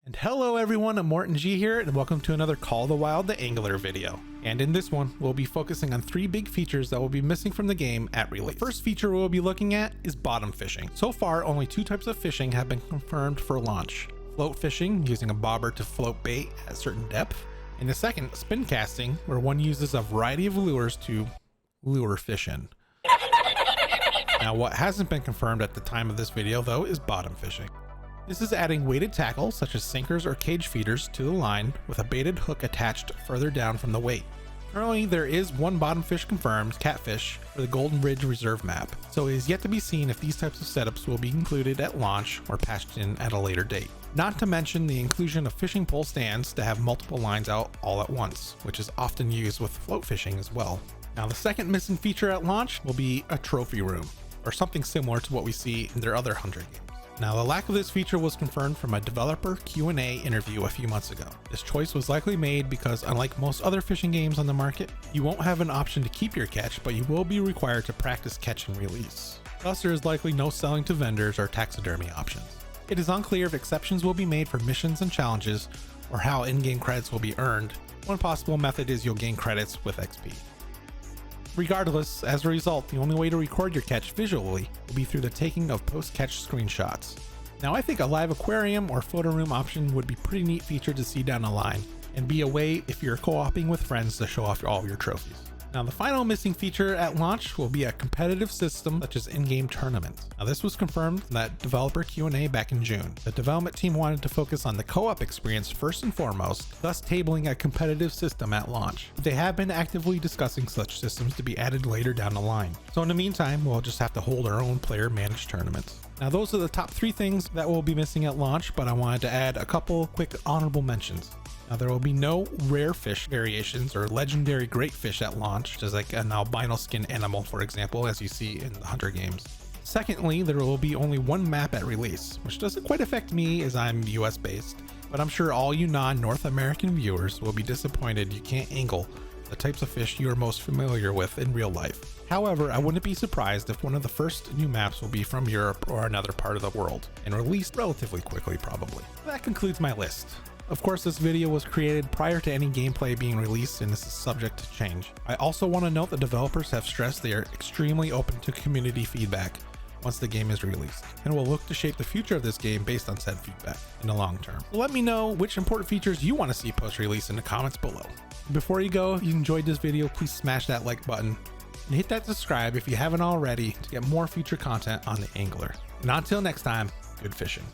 And hello everyone, immortanG here, and welcome to another Call of the Wild theAngler video. And in this one, we'll be focusing on 3 big features that will be missing from the game at release. The first feature we'll be looking at is bottom fishing. So far, only 2 types of fishing have been confirmed for launch. Float fishing, using a bobber to float bait at a certain depth. And the second, spin casting, where one uses a variety of lures to lure fish in. Now, what hasn't been confirmed at the time of this video, though, is bottom fishing. This is adding weighted tackle, such as sinkers or cage feeders, to the line with a baited hook attached further down from the weight. Currently, there is one bottom fish confirmed, catfish, for the Golden Ridge Reserve map, so it is yet to be seen if these types of setups will be included at launch or patched in at a later date. Not to mention the inclusion of fishing pole stands to have multiple lines out all at once, which is often used with float fishing as well. Now, the second missing feature at launch will be a trophy room, or something similar to what we see in their other hunter games. Now, the lack of this feature was confirmed from a developer Q&A interview a few months ago. This choice was likely made because, unlike most other fishing games on the market, you won't have an option to keep your catch, but you will be required to practice catch and release. Thus, there is likely no selling to vendors or taxidermy options. It is unclear if exceptions will be made for missions and challenges, or how in-game credits will be earned. One possible method is you'll gain credits with XP. Regardless, as a result, the only way to record your catch visually will be through the taking of post-catch screenshots. Now, I think a live aquarium or photo room option would be a pretty neat feature to see down the line, and be a way if you're co-oping with friends to show off all of your trophies. Now, the final missing feature at launch will be a competitive system such as in-game tournaments. Now, this was confirmed in that developer Q&A back in June. The development team wanted to focus on the co-op experience first and foremost, thus tabling a competitive system at launch. They have been actively discussing such systems to be added later down the line. So in the meantime, we'll just have to hold our own player-managed tournaments. Now, those are the top 3 things that will be missing at launch, but I wanted to add a couple quick honorable mentions. Now, there will be no rare fish variations or legendary great fish at launch, such as like an albino skin animal, for example, as you see in the hunter games. Secondly, there will be only one map at release, which doesn't quite affect me as I'm US based, but I'm sure all you non-North American viewers will be disappointed you can't angle the types of fish you are most familiar with in real life. However, I wouldn't be surprised if one of the first new maps will be from Europe or another part of the world, and released relatively quickly probably. That concludes my list. Of course, this video was created prior to any gameplay being released, and this is subject to change. I also want to note that developers have stressed they are extremely open to community feedback once the game is released, and will look to shape the future of this game based on said feedback in the long term. So let me know which important features you want to see post-release in the comments below. Before you go, if you enjoyed this video, please smash that like button and hit that subscribe if you haven't already to get more future content on theAngler. And until next time, good fishing.